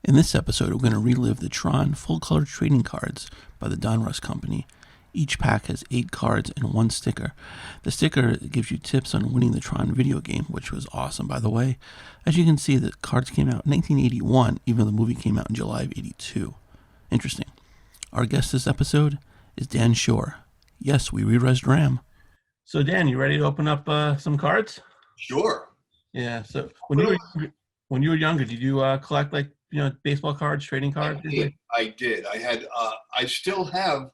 In this episode, we're going to relive the Tron full-color trading cards by the Donruss Company. Each pack has 8 cards and 1 sticker. The sticker gives you tips on winning the Tron video game, which was awesome, by the way. As you can see, the cards came out in 1981, even though the movie came out in July of 82. Interesting. Our guest this episode is Dan Shor. Yes, we re-resed RAM. So Dan, you ready to open up some cards? Sure. Yeah. So when you were younger, did you collect baseball cards, trading cards? I did. I had. I still have.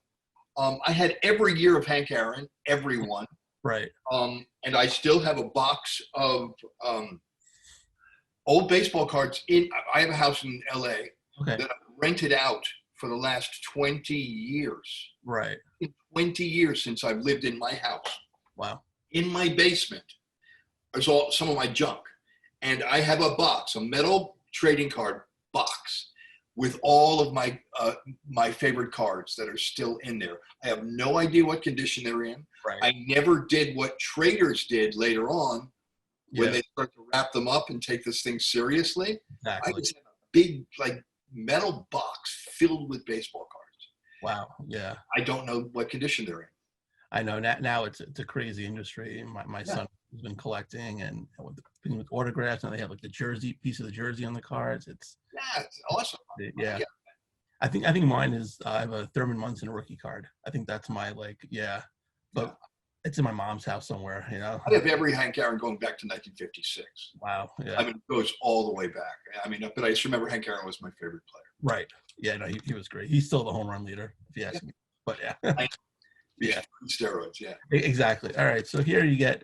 I had every year of Hank Aaron, every one. Right. And I still have a box of old baseball cards. I have a house in L.A. Okay. that I've rented out for the last 20 years. Right. 20 years since I've lived in my house. Wow. In my basement is some of my junk, and I have a box, a metal trading card box, with all of my my favorite cards that are still in there. I have no idea what condition they're in. Right. I never did what traders did later on when they start to wrap them up and take this thing seriously. Exactly. I just have a big metal box filled with baseball cards. Wow. Yeah. I don't know what condition they're in. I know now it's a crazy industry. My son has been collecting and with autographs, and they have like the piece of the jersey on the cards. It's awesome. Yeah. I think mine is I have a Thurman Munson rookie card. I think that's my but it's in my mom's house somewhere. I have every Hank Aaron going back to 1956. Wow. Yeah. I mean, it goes all the way back. I mean, but I just remember Hank Aaron was my favorite player. Right. Yeah. No, he was great. He's still the home run leader, if you ask me. But yeah. Yeah, steroids. Yeah, exactly. All right, so here you get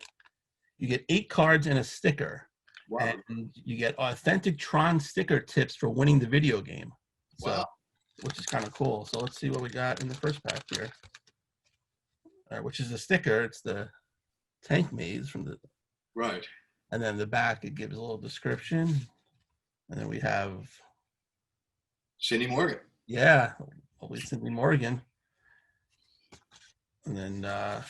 8 cards and a sticker. Wow. And you get authentic Tron sticker tips for winning the video game. So, wow. Which is kind of cool. So let's see what we got in the first pack here. All right, which is the sticker. It's the tank maze from the right. And then the back, it gives a little description. And then we have Cindy Morgan. Yeah, hopefully Cindy Morgan. And then,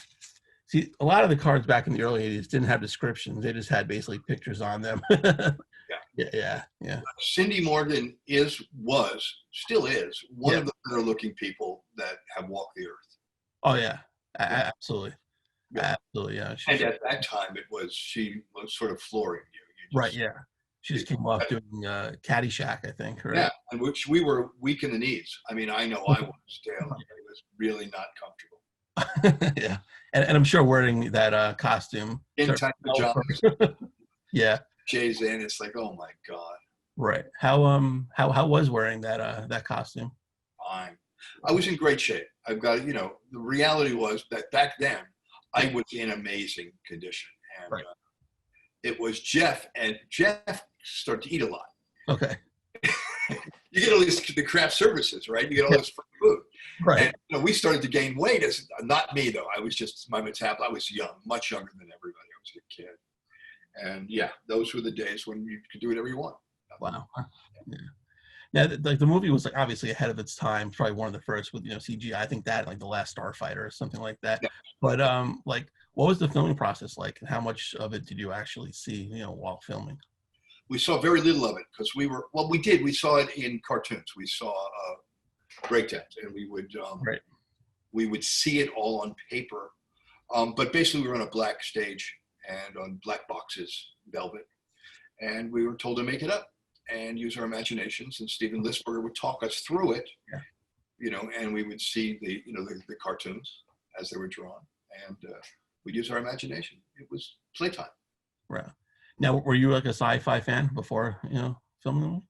see, a lot of the cards back in the early 80s didn't have descriptions. They just had basically pictures on them. Yeah. Cindy Morgan still is one of the better looking people that have walked the earth. Oh, yeah. Absolutely. Yeah. Absolutely, yeah. And at that time, she was sort of flooring you. Right, yeah. She just came off doing Caddyshack, I think. Right? Yeah, and which we were weak in the knees. I mean, I know I was, Dale. It was really not comfortable. Yeah, and I'm sure wearing that costume in tight pajamas. Yeah, Jay's in. It's like, oh my god. Right. How was wearing that costume? Fine. I was in great shape. I've got the reality was that back then I was in amazing condition, and it was Jeff, and Jeff started to eat a lot. Okay. You get all the craft services, right? You get all this free food. Right. And we started to gain weight. Not me, though. I was just my metabolism. I was young, much younger than everybody. I was a kid. And yeah, those were the days when you could do whatever you want. Wow. Yeah. Now, the movie was obviously ahead of its time. Probably one of the first with CGI. I think that The Last Starfighter or something like that. Yeah. But what was the filming process like, and how much of it did you actually see while filming? We saw very little of it because we did. We saw it in cartoons. We saw breakdowns, and we would see it all on paper. But basically, we were on a black stage and on black boxes, velvet, and we were told to make it up and use our imaginations. And Steven Lisberger would talk us through it, and we would see the cartoons as they were drawn, and we'd use our imagination. It was playtime. Right. Now, were you a sci-fi fan before filming?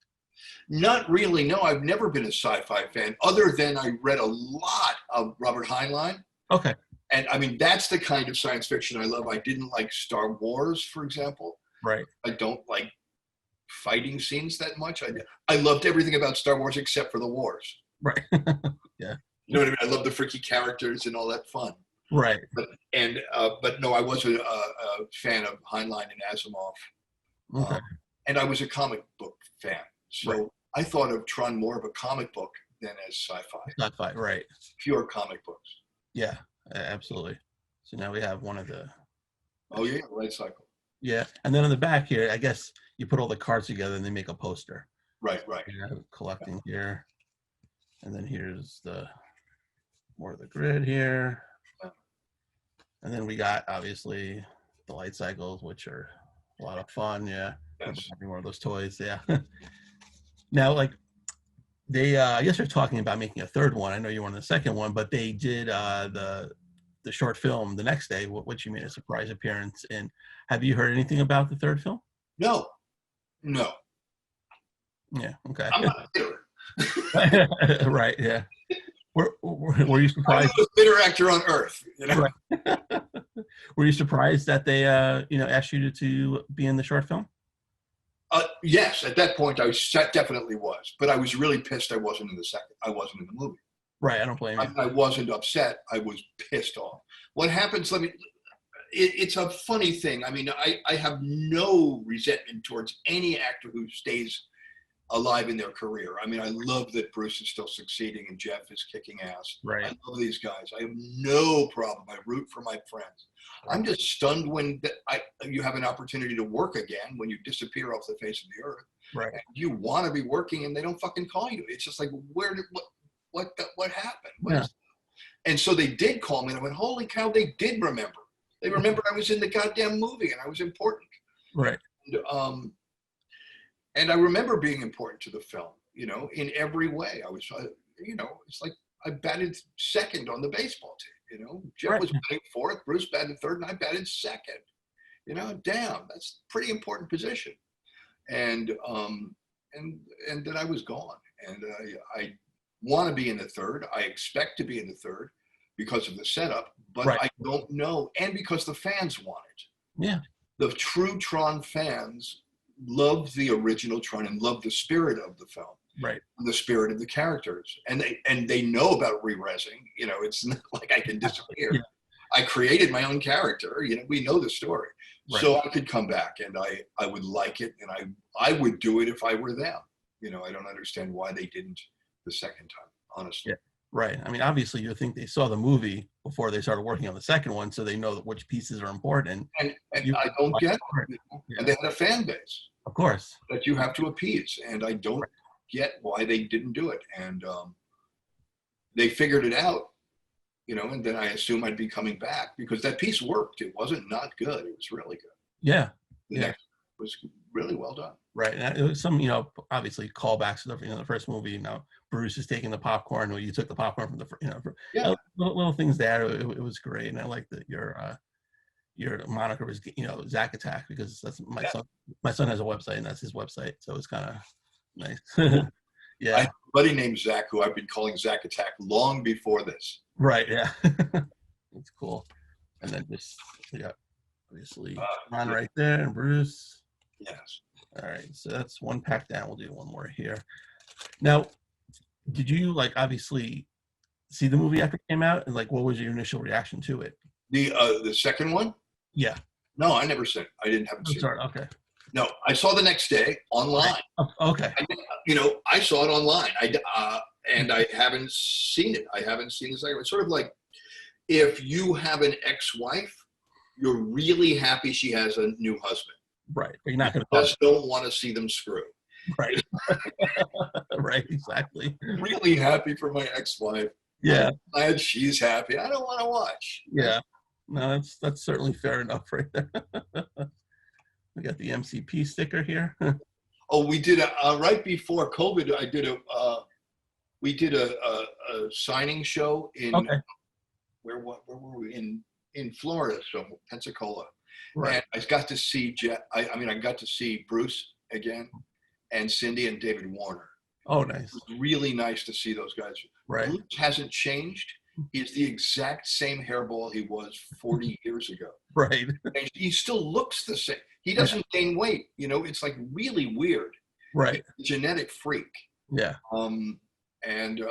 Not really. No, I've never been a sci-fi fan, other than I read a lot of Robert Heinlein. Okay. And I mean, that's the kind of science fiction I love. I didn't like Star Wars, for example. Right. I don't like fighting scenes that much. I loved everything about Star Wars except for the wars. Right. Yeah. You know what I mean? I love the freaky characters and all that fun. Right. But no, I was a fan of Heinlein and Asimov. Okay. And I was a comic book fan. So I thought of Tron more of a comic book than as sci-fi. Sci-fi, right. Pure comic books. Yeah, absolutely. So now we have one of the... Oh, yeah, light cycle. Yeah, and then on the back here, I guess you put all the cards together and they make a poster. Right. Collecting here. And then here's the more of the grid here. And then we got obviously the light cycles, which are a lot of fun. Yeah. Yes. Having one of those toys. Yeah. Now, like they, I guess they're talking about making a third one. I know you were on the second one, but they did the short film the next day, which you made a surprise appearance in. Have you heard anything about the third film? No. Yeah. Okay. I'm not bitter. Right. Yeah. Were you surprised? I'm the most bitter actor on earth. You know. Right. Were you surprised that they, asked you to be in the short film? Yes, at that point I definitely was, but I was really pissed I wasn't in the second. I wasn't in the movie. Right. I don't blame you. I wasn't upset. I was pissed off. What happens? It's a funny thing. I mean, I have no resentment towards any actor who stays alive in their career. I mean, I love that Bruce is still succeeding and Jeff is kicking ass. Right. I love these guys. I have no problem. I root for my friends. I'm just stunned when you have an opportunity to work again, when you disappear off the face of the earth. Right. And you want to be working and they don't fucking call you. It's just like, what happened? Yeah. And so they did call me and I went, holy cow, they did remember. They remembered I was in the goddamn movie and I was important. Right. And I remember being important to the film, in every way. I was, it's like I batted second on the baseball team, Jeff was batting fourth, Bruce batted third, and I batted second. Damn, that's a pretty important position. And then I was gone. And I want to be in the third. I expect to be in the third because of the setup, but I don't know. And because the fans want it. Yeah. The true Tron fans love the original Tron and love the spirit of the film, right? The spirit of the characters, and they know about re-resing. It's not like I can disappear. Yeah. I created my own character. We know the story, so I could come back, and I would like it, and I would do it if I were them. I don't understand why they didn't the second time, honestly. Yeah. Right. I mean, obviously, you think they saw the movie before they started working on the second one, so they know which pieces are important. And I don't get it. Yeah. And they had a fan base, of course, that you have to appease. And I don't get why they didn't do it. And they figured it out, and then I assume I'd be coming back because that piece worked. It wasn't not good. It was really good. Yeah. The next was really well done. Right. And it was some, obviously callbacks to the first movie. Bruce is taking the popcorn, or you took the popcorn from the, little things there. It was great. And I like that your moniker was, Zack Attack, because that's my son. My son has a website, and that's his website. So it's kind of nice. Yeah. I have a buddy named Zach who I've been calling Zack Attack long before this. Right. Yeah. That's cool. And then we got obviously Ron right there, and Bruce. Yes. All right. So that's one pack down. We'll do one more here. Now, did you obviously see the movie after it came out, and what was your initial reaction to it? The second one? Yeah. No, I never seen it. I didn't have it seen. Sorry. Okay. No, I saw the next day online. Okay. I saw it online. And I haven't seen it. I haven't seen the second one. It's sort of like if you have an ex-wife, you're really happy she has a new husband. Right. But you're not going to just don't want to see them screw. Right. Right. Exactly. Really happy for my ex-wife. Yeah. I'm glad she's happy. I don't want to watch. Yeah. No, that's certainly fair enough right there. We got the MCP sticker here. Oh, we did right before COVID. We did a signing show in where were we in Florida, so Pensacola. Right. And I got to see Jeff. I got to see Bruce again, and Cindy and David Warner. Oh, nice. It was really nice to see those guys. Right. Bruce hasn't changed. He's the exact same hairball he was 40 years ago. Right. And he still looks the same. He doesn't gain weight. It's really weird. Right. He's a genetic freak. Yeah. And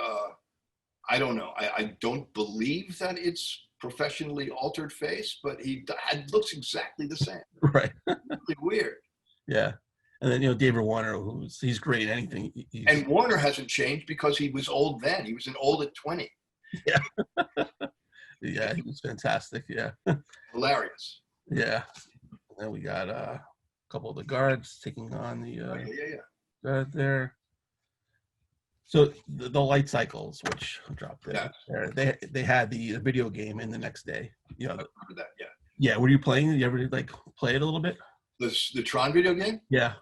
I don't know. I don't believe that it's professionally altered face, but he looks exactly the same. Right. Really weird. Yeah. And then, David Warner, he's great at anything. And Warner hasn't changed because he was old then. He was old at 20. Yeah. Yeah, he was fantastic. Yeah. Hilarious. Yeah. And then we got a couple of the guards taking on the guard there. So the light cycles, which dropped Yeah. there, they had the video game in the next day. You know, I remember that. Yeah. yeah. Were you playing? Did you ever like play it a little bit? The Tron video game? Yeah.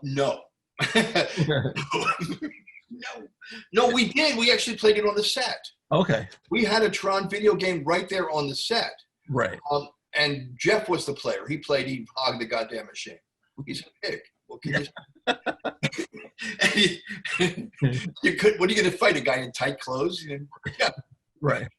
No. No, we did. We actually played it on the set. Okay. We had a Tron video game right there on the set. Right. And Jeff was the player. He hogged the goddamn machine. He's a pig. What can you could. What are you going to fight? A guy in tight clothes? Yeah. Right.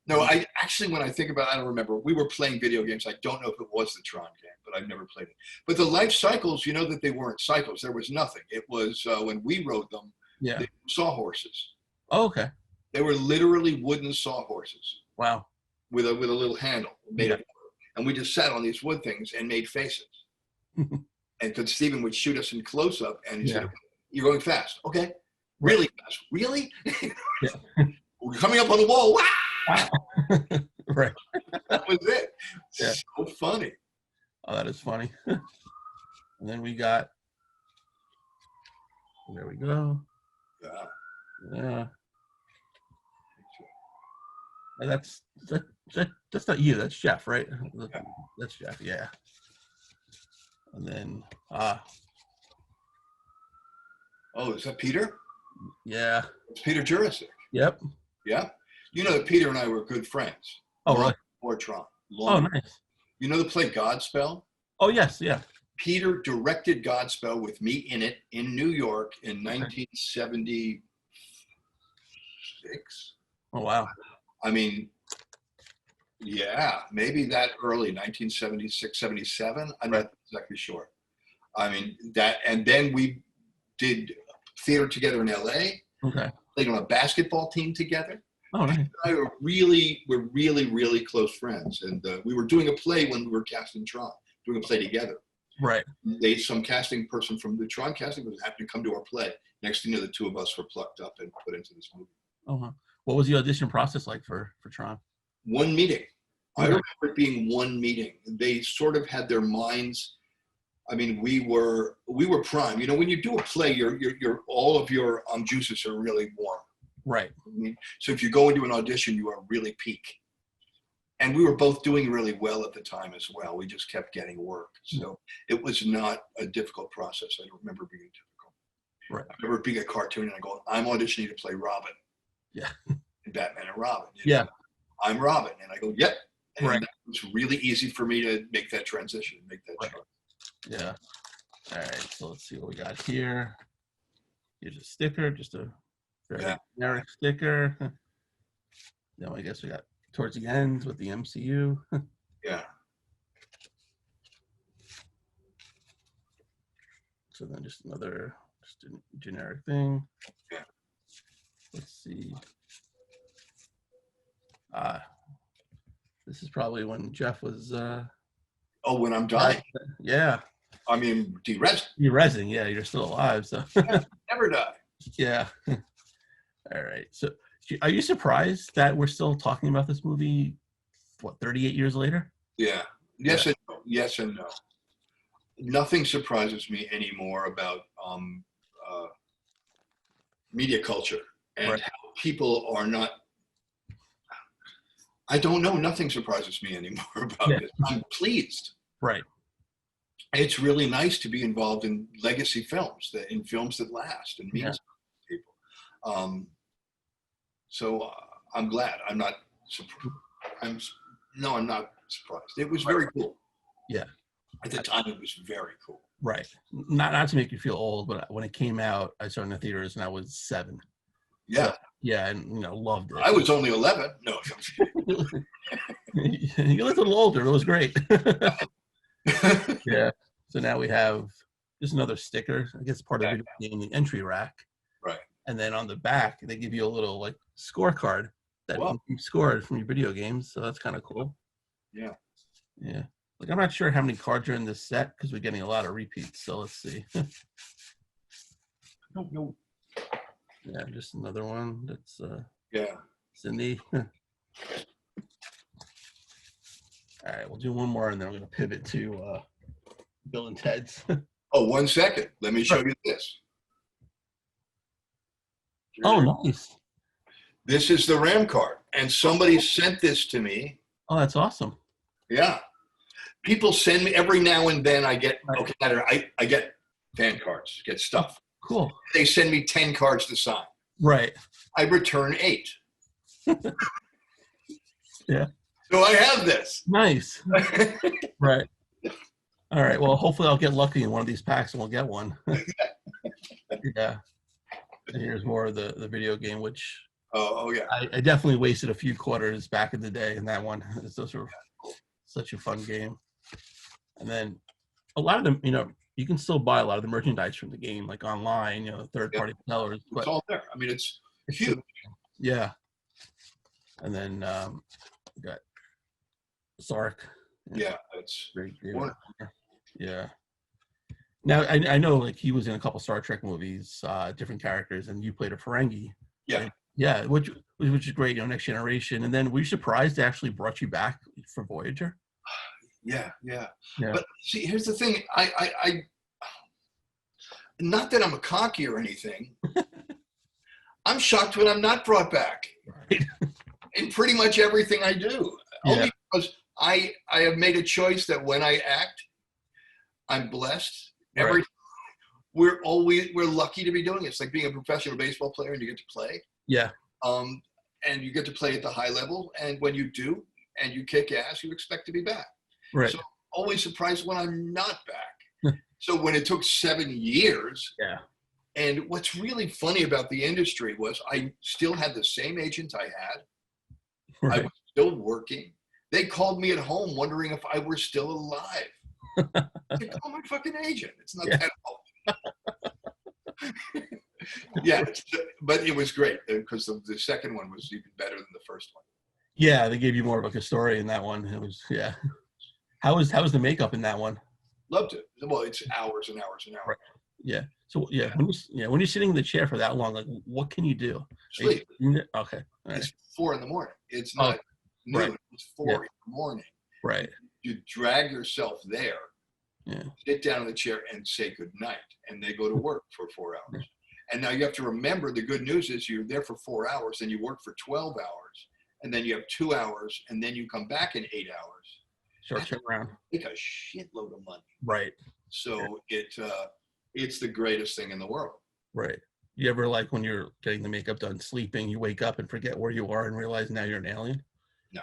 No, I actually, when I think about it, I don't remember. We were playing video games. I don't know if it was the Tron game, but I've never played it. But the life cycles, you know that they weren't cycles. There was nothing. It was when we rode them, Yeah. they were sawhorses. Oh, okay. They were literally wooden sawhorses. Wow. With a little handle made of wood. And we just sat on these wood things and made faces. And because Stephen would shoot us in close up and he said, "You're going fast." Okay. Really fast. Really? We're coming up on the wall. Wow. Right. That was it. Yeah. So funny. Oh, that is funny. And then we got, there we go. Yeah. Yeah. And that's not you. That's Jeff, right? Yeah. That's Jeff. Yeah. And then, oh, is that Peter? Yeah. It's Peter Jurasik. Yep. Yeah. You know that Peter and I were good friends. Oh, really? Or Tron. Oh, nice. You know the play Godspell? Oh, yes. Yeah. Peter directed Godspell with me in it in New York in 1976. Oh, wow. I mean, yeah, maybe that early, 1976, 77. I'm not exactly sure. I mean, that, and then we did theater together in LA. Okay. Played on a basketball team together. Oh, nice. We're really close friends. And we were doing a play when we were casting Tron, doing a play together. Right. Some casting person from the Tron casting was happened to come to our play. Next thing you know, the two of us were plucked up and put into this movie. Uh-huh. What was the audition process like for Tron? One meeting. I remember it being one meeting. They sort of had their minds. I mean, we were prime. You know, when you do a play, your all of your juices are really warm. Right. I mean, so if you go into an audition, you are really peak. And we were both doing really well at the time as well. We just kept getting work. So it was not a difficult process. I don't remember being difficult. Right. I remember being a cartoon and I go, I'm auditioning to play Robin. Yeah. In Batman and Robin. Yeah. I'm Robin. And I go, yep. And right. It was really easy for me to make that transition, make that choice. Yeah. All right. So let's see what we got here. Here's a sticker, just a very generic sticker. Now I guess we got towards the end with the MCU. Yeah. So then just a generic thing. Yeah. Let's see. This is probably when Jeff was when I'm dying. Yeah. I mean, derezzing, yeah, you're still alive, so never die. Yeah. All right. So are you surprised that we're still talking about this movie, what, 38 years later? Yeah. Yes and no. Yes and no. Nothing surprises me anymore about media culture and how people are not. I don't know. Nothing surprises me anymore about this. I'm pleased. Right. It's really nice to be involved in legacy films, in films that last and mean something to people. So I'm glad. I'm not surprised. I'm not surprised. It was very cool. Yeah. At the time, it was very cool. Right. Not to make you feel old, but when it came out, I saw it in the theaters and I was 7. Yeah. So, yeah, and loved it. I was only 11. No, I'm kidding. You looked a little older. It was great. Yeah. So now we have just another sticker. I guess part of the video game, the entry rack. Right. And then on the back, they give you a little like scorecard that you scored from your video games. So that's kind of cool. Yeah. Yeah. Like, I'm not sure how many cards are in this set because we're getting a lot of repeats. So let's see. No. Yeah, just another one. That's Cindy. All right, we'll do one more and then we're going to pivot to Bill and Ted's. Oh, 1 second. Let me show you this. Oh, nice. This is the RAM card. And somebody sent this to me. Oh, that's awesome. Yeah. People send me every now and then. I get I get fan cards, get stuff. Cool. They send me 10 cards to sign. Right. I return 8. Yeah. So I have this. Nice. Right. All right. Well, hopefully I'll get lucky in one of these packs and we'll get one. Yeah. And here's more of the video game, which Yeah. I definitely wasted a few quarters back in the day in that one. Those were such a fun game. And then a lot of them, you can still buy a lot of the merchandise from the game, like online, third-party sellers. But it's all there. I mean, it's huge. Yeah. And then we got Sark. Yeah, that's great. Yeah. Now I know like he was in a couple Star Trek movies, different characters, and you played a Ferengi. Yeah. Right? Yeah, which is great. Next Generation. And then were you surprised they actually brought you back for Voyager? Yeah. But see, here's the thing. I not that I'm a cocky or anything. I'm shocked when I'm not brought back. Right. In pretty much everything I do. Yeah. Only because I have made a choice that when I act, I'm blessed. Right. We're lucky to be doing it. It's like being a professional baseball player and you get to play. Yeah. And you get to play at the high level. And when you do and you kick ass, you expect to be back. Right. So always surprised when I'm not back. So when it took 7 years. Yeah. And what's really funny about the industry was I still had the same agent I had. Right. I was still working. They called me at home wondering if I were still alive. I call my fucking agent. It's not that old. Yeah, but it was great because the second one was even better than the first one. Yeah, they gave you more of a story in that one. It was How was the makeup in that one? Loved it. Well, it's hours and hours and hours. Right. Yeah. So when you're sitting in the chair for that long, like what can you do? Sleep. Okay. Right. It's 4 a.m. It's not noon. Right. It's 4 in the morning. Right. You drag yourself there. Yeah. Sit down in the chair and say good night, and they go to work for 4 hours. Yeah. And now you have to remember the good news is you're there for 4 hours, then you work for 12 hours, and then you have 2 hours, and then you come back in 8 hours. Short turnaround. It's a shitload of money. Right. So it's the greatest thing in the world. Right. You ever like when you're getting the makeup done, sleeping, you wake up and forget where you are and realize now you're an alien? No.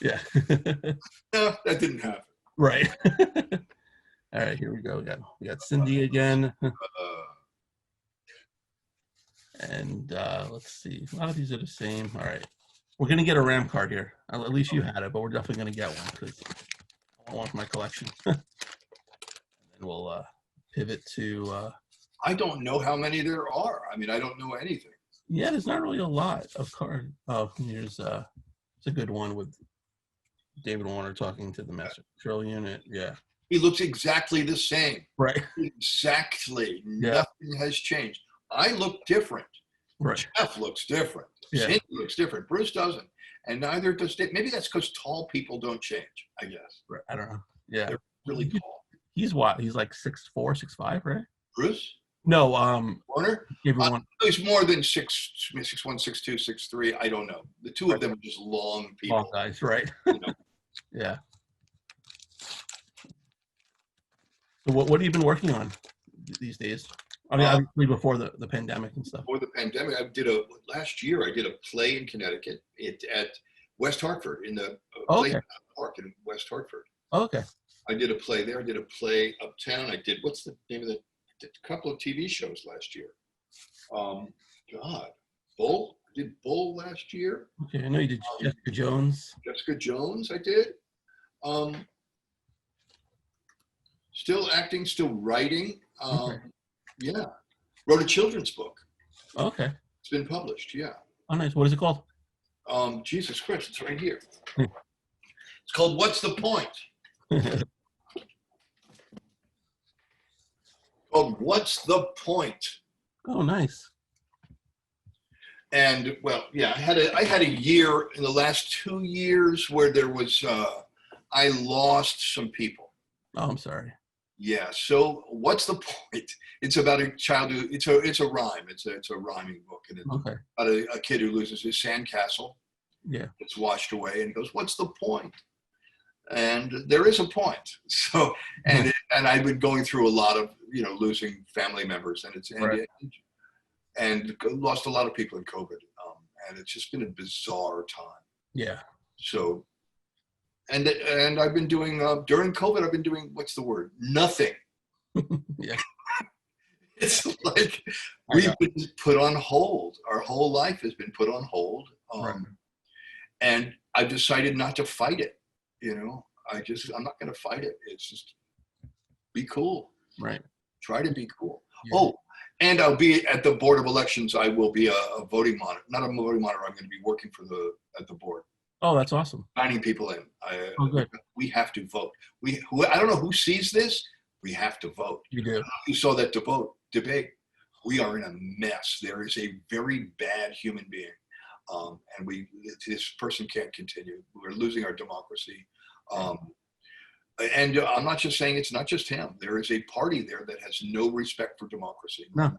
Yeah. No, that didn't happen. Right. All right, here we go. We got Cindy again. And let's see. A lot of these are the same. All right. We're going to get a RAM card here. At least you had it, but we're definitely going to get one because I want one for my collection. And then we'll pivot to... I don't know how many there are. I mean, I don't know anything. Yeah, there's not really a lot of cards. Oh, here's it's a good one with David Warner talking to the Master Control Unit. Yeah. He looks exactly the same. Right. Exactly. Yeah. Nothing has changed. I look different. Right. Jeff looks different. Yeah. Cindy looks different. Bruce doesn't. And neither does Dave. Maybe that's because tall people don't change, I guess. Right. I don't know. Yeah. They're really tall. He's what? He's like 6'4", 6'5", right? Bruce? No, Warner? He's more than 6'1", 6'2", 6'3". I don't know. The two of them are just long people. Long guys, right? Yeah. So what have you been working on these days? I mean, obviously before the pandemic and stuff. Before the pandemic, last year I did a play in Connecticut at West Hartford in the play park in West Hartford. Oh, okay. I did a play there. I did a play uptown. I did, what's the name of a couple of TV shows last year. Bull. I did Bull last year. Okay, I know you did Jessica Jones. Jessica Jones, I did. Still acting, still writing. Okay. Yeah. Wrote a children's book. Okay. It's been published, yeah. Oh, nice. What is it called? Jesus Christ, it's right here. It's called What's the Point? Called What's the Point? Oh, nice. And well, yeah, I had a year in the last 2 years where there was I lost some people. Oh, I'm sorry. Yeah. So what's the point? It's about a child who it's a rhyme. It's a rhyming book, and it's Okay. about a kid who loses his sandcastle. Yeah. It's washed away, and he goes, "What's the point?" And there is a point. So, and I've been going through a lot of losing family members, and Right. and lost a lot of people in COVID, and it's just been a bizarre time. Yeah. So, and I've been doing during COVID. I've been doing what's the word? Nothing. Yeah. It's like we've been put on hold. Our whole life has been put on hold, Right. and I've decided not to fight it. I'm not going to fight it. It's just be cool. Right. Try to be cool. Yeah. Oh, and I'll be at the Board of Elections. I will be a voting monitor, not a voting monitor. I'm going to be working at the board. Oh, that's awesome. Signing people in. Oh, good. We have to vote. I don't know who sees this. We have to vote. You do. You saw that debate. We are in a mess. There is a very bad human being, and this person can't continue. We're losing our democracy. And I'm not just saying it's not just him. There is a party there that has no respect for democracy. No.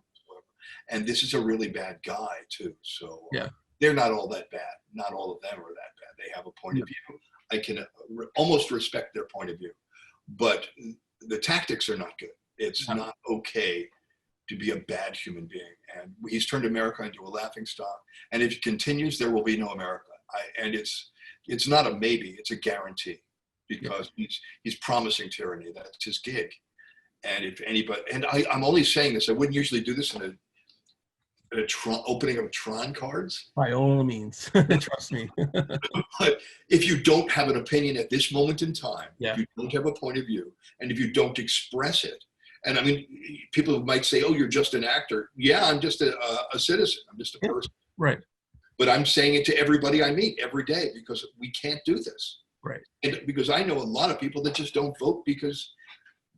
And this is a really bad guy too. So yeah. They're not all that bad. Not all of them are that bad. They have a point of view. I can almost respect their point of view, but the tactics are not good. It's not okay to be a bad human being. And he's turned America into a laughingstock. And if it continues, there will be no America. And it's not a maybe, it's a guarantee, because he's promising tyranny. That's his gig. And if anybody, and I'm only saying this, I wouldn't usually do this in a Tron, opening of Tron cards. By all means, trust me. But if you don't have an opinion at this moment in time, if you don't have a point of view, and if you don't express it, and I mean, people might say, "Oh, you're just an actor." Yeah, I'm just a citizen. I'm just a person. Right. But I'm saying it to everybody I meet every day, because we can't do this. Right. And because I know a lot of people that just don't vote because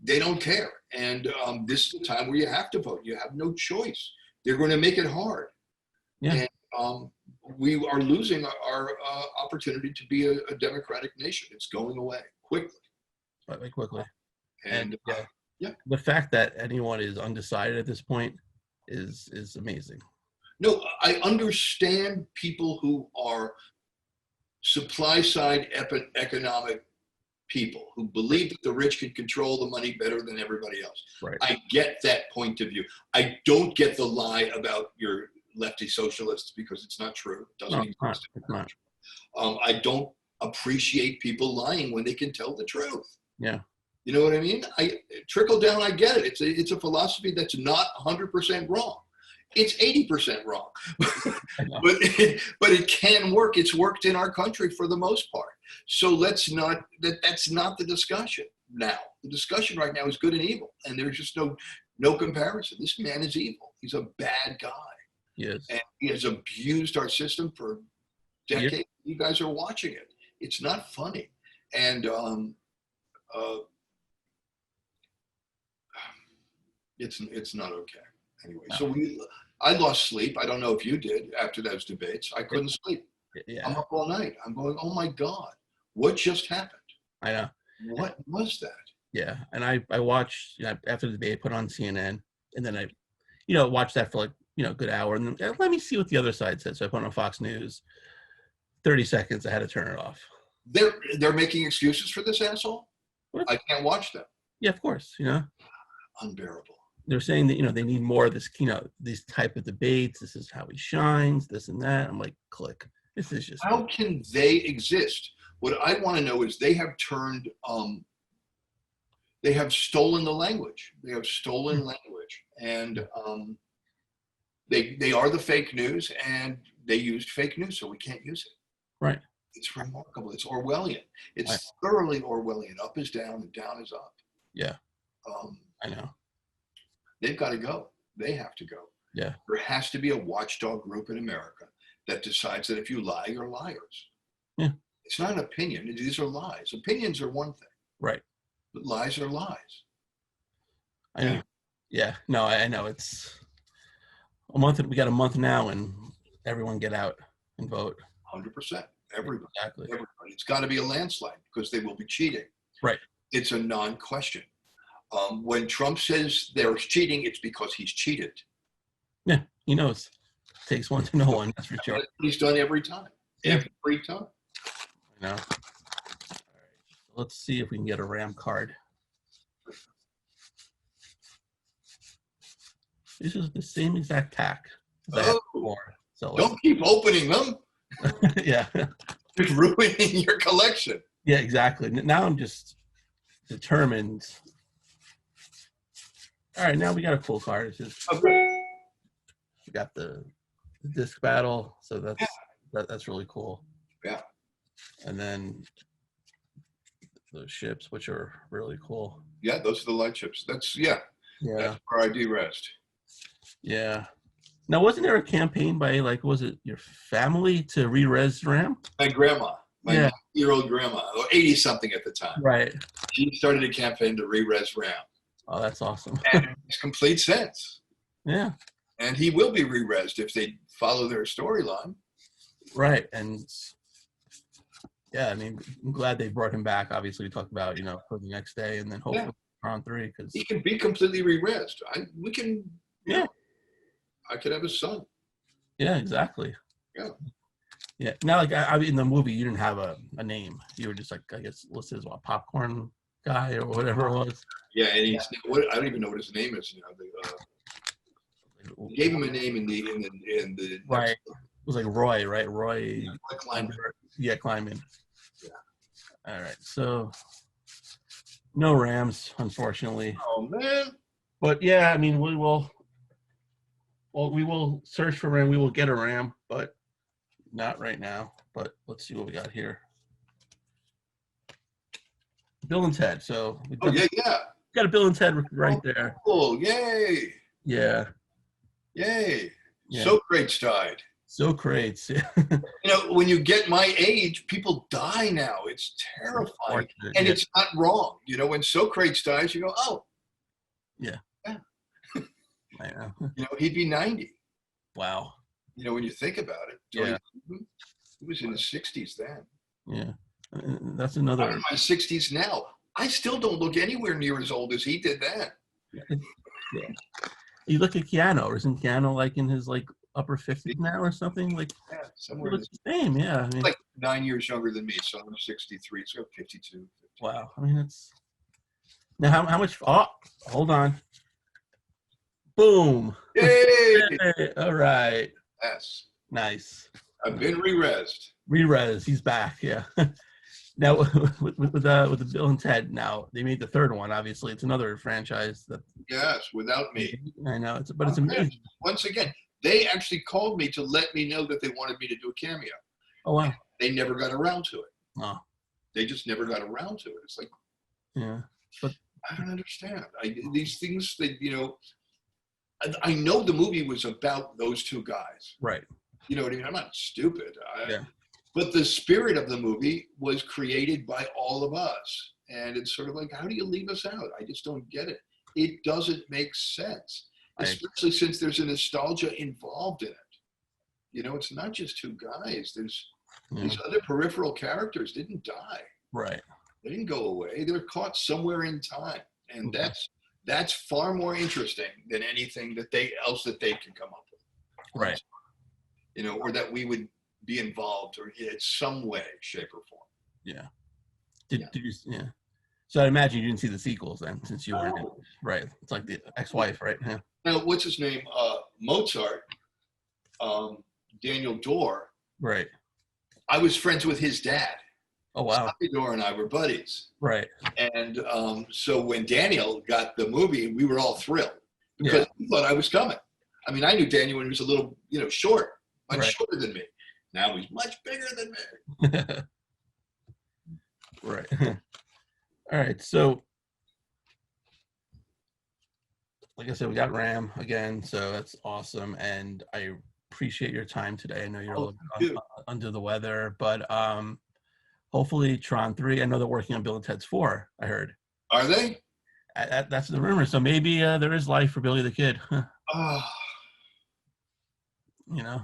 they don't care. And this is the time where you have to vote. You have no choice. They're going to make it hard. Yeah. And we are losing our opportunity to be a democratic nation. It's going away quickly. Very quickly. And the fact that anyone is undecided at this point is amazing. No, I understand people who are supply side economic people who believe that the rich can control the money better than everybody else. Right. I get that point of view. I don't get the lie about your lefty socialists, because it's not true. It doesn't exist. It's not. I don't appreciate people lying when they can tell the truth. Yeah. You know what I mean? Trickle down, I get it. It's a philosophy that's not 100% wrong. It's 80% wrong, but it can work. It's worked in our country for the most part. So that's not the discussion now. The discussion right now is good and evil, and there's just no comparison. This man is evil. He's a bad guy. Yes. And he has abused our system for decades. Yep. You guys are watching it. It's not funny. And it's not okay. Anyway, no. So I lost sleep. I don't know if you did after those debates. I couldn't sleep. Yeah. I'm up all night. I'm going, oh my God, what just happened? I know. What was that? Yeah. And I watched, after the debate, I put on CNN, and then I, watched that for a good hour, and then let me see what the other side said. So I put on Fox News. 30 seconds, I had to turn it off. They're making excuses for this asshole? What? I can't watch them. Yeah, of course, Unbearable. They're saying that, they need more of this, these type of debates. This is how he shines, this and that. I'm like, click. This is just. How can they exist? What I want to know is they have turned, they have stolen the language. They have stolen language. And they are the fake news, and they used fake news, so we can't use it. Right. It's remarkable. It's Orwellian. It's thoroughly Orwellian. Up is down and down is up. Yeah. I know. They've got to go. They have to go. Yeah. There has to be a watchdog group in America that decides that if you lie, you're liars. Yeah. It's not an opinion. These are lies. Opinions are one thing. Right. But lies are lies. I know. Yeah. No, I know. It's a month. We got a month now, and everyone get out and vote. 100%. Everybody. Exactly. Everybody. It's got to be a landslide, because they will be cheating. Right. It's a non-question. When Trump says there's cheating, it's because he's cheated. Yeah, he knows. Takes one to know one, that's for sure. He's done every time. Yeah. Every time. You know. All right. Let's see if we can get a RAM card. This is the same exact pack as I had before. So don't keep opening them. Yeah. It's ruining your collection. Yeah, exactly. Now I'm just determined. All right, now we got a cool card. It's just, we got the disc battle, so that's really cool. Yeah. And then those ships, which are really cool. Yeah, those are the light ships. That's That's for ID rest. Yeah. Now, wasn't there a campaign by, like, was it your family to re-res RAM? My grandma, my 90-year-old grandma, or 80-something at the time. Right. She started a campaign to re-res RAM. Oh, that's awesome. And it makes complete sense. Yeah. And he will be re-resed if they follow their storyline. Right. And yeah, I mean, I'm glad they brought him back. Obviously, we talked about, for the next day, and then hopefully Tron 3, because he can be completely re-resed. We can. Yeah. I could have his son. Yeah, exactly. Yeah. Yeah. Now, like, in the movie, you didn't have a name. You were just, like, I guess, listed as what, popcorn guy or whatever it was. Yeah, and he's I don't even know what his name is now. They gave him a name in the right. It was like Roy, right? Roy Kleinman. Yeah, Kleinman. Yeah. All right. So no Rams, unfortunately. Oh man. But yeah, I mean, we will search for Ram. We will get a Ram, but not right now. But let's see what we got here. Bill and Ted. So got a Bill and Ted right there. Oh, yay! Yeah. Yay! Yeah. So crates died. So crates. Yeah. When you get my age, people die now. It's terrifying, and it's not wrong. When Socrates dies, you go, oh. Yeah. I know. He'd be 90. Wow. When you think about it. Yeah. He was in his 60s then. Yeah. That's another. I'm in my 60s now. I still don't look anywhere near as old as he did then. Yeah. You look at Keanu, or isn't Keanu like in his like upper 50s now or something? Like somewhere. It's the same, yeah. I mean, like 9 years younger than me, so I'm 63, so 52. Wow. I mean, it's now how much? Oh, hold on. Boom. Yay! All right. Yes. Nice. I've been re-resed. Re-res. He's back. Yeah. Now with the Bill and Ted, now they made the third one. Obviously, it's another franchise that. Yes, without me. I know it's amazing. Once again, they actually called me to let me know that they wanted me to do a cameo. Oh wow. They never got around to it. Oh. They just never got around to it. It's like. Yeah. But I don't understand. These things that I know the movie was about those two guys. Right. You know what I mean? I'm not stupid. Yeah. But the spirit of the movie was created by all of us. And it's sort of like, how do you leave us out? I just don't get it. It doesn't make sense, especially since there's a nostalgia involved in it. It's not just two guys. There's these other peripheral characters didn't die. Right. They didn't go away. They're caught somewhere in time. And that's far more interesting than anything that they can come up with. Right. Or that we would be involved or in some way, shape, or form. Yeah. Did you? Yeah. So I imagine you didn't see the sequels then, since you weren't in it. Right. It's like the ex-wife, right? Yeah. Now, what's his name? Mozart, Daniel Dorr. Right. I was friends with his dad. Oh wow. Scotty Dorr and I were buddies. Right. And so when Daniel got the movie, we were all thrilled because he thought I was coming. I mean, I knew Daniel when he was a little, short, much shorter than me. Now he's much bigger than me. Right. All right. So, like I said, we got Ram again, so that's awesome, and I appreciate your time today. I know you're a little under the weather, but hopefully Tron 3. I know they're working on Bill and Ted's 4. I heard. Are they? That's the rumor. So maybe there is life for Billy the Kid. It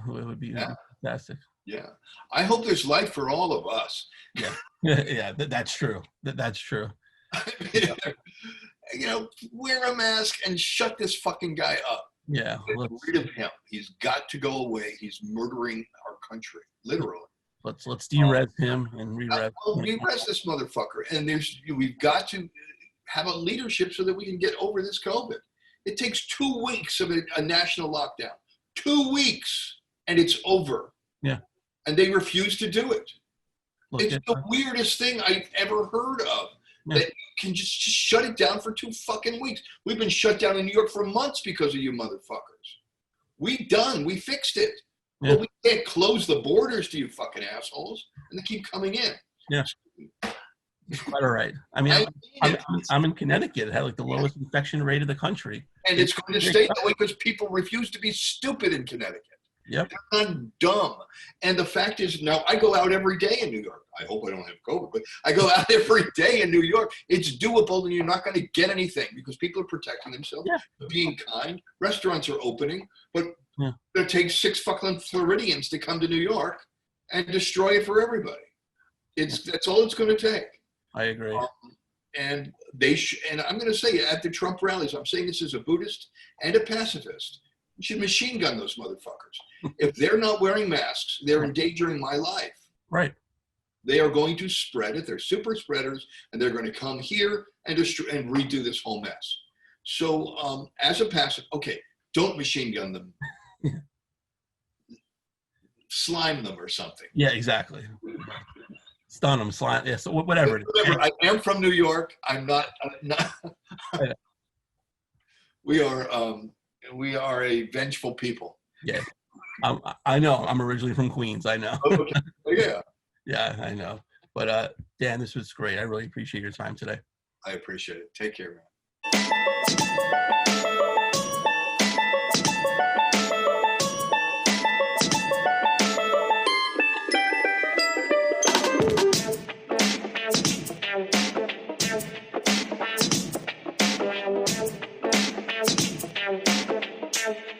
would be fantastic. Yeah, I hope there's life for all of us. Yeah, yeah, that's true. That's true. wear a mask and shut this fucking guy up. Yeah. Get rid of him. He's got to go away. He's murdering our country, literally. Let's de-res him and re-res. Re-res this motherfucker. And we've got to have a leadership so that we can get over this COVID. It takes 2 weeks of a national lockdown. 2 weeks, and it's over. Yeah. And they refuse to do it. It's the weirdest thing I've ever heard of. Yeah. That you can just shut it down for 2 fucking weeks. We've been shut down in New York for months because of you motherfuckers. We fixed it. Yeah. But we can't close the borders to you fucking assholes, and they keep coming in. Yeah. Quite all right. I mean, I'm in Connecticut. It had like the lowest infection rate of the country. And it's going to stay that way because people refuse to be stupid in Connecticut. Yep. They're not dumb. And the fact is, now I go out every day in New York. I hope I don't have COVID, but I go out every day in New York. It's doable, and you're not going to get anything because people are protecting themselves, being kind. Restaurants are opening, but it takes 6 fucking Floridians to come to New York and destroy it for everybody. That's all it's going to take. I agree. And and I'm going to say at the Trump rallies, I'm saying this as a Buddhist and a pacifist. You should machine gun those motherfuckers. If they're not wearing masks, they're endangering my life. Right. They are going to spread it. They're super spreaders, and they're going to come here and redo this whole mess. So as a pacifist, okay, don't machine gun them. Slime them or something. Yeah, exactly. Stun them, slime. Yeah, so whatever. I am from New York. I'm not. We are a vengeful people. Yeah, I know. I'm originally from Queens. I know. Okay. Yeah. Yeah, I know. But Dan, this was great. I really appreciate your time today. I appreciate it. Take care, man.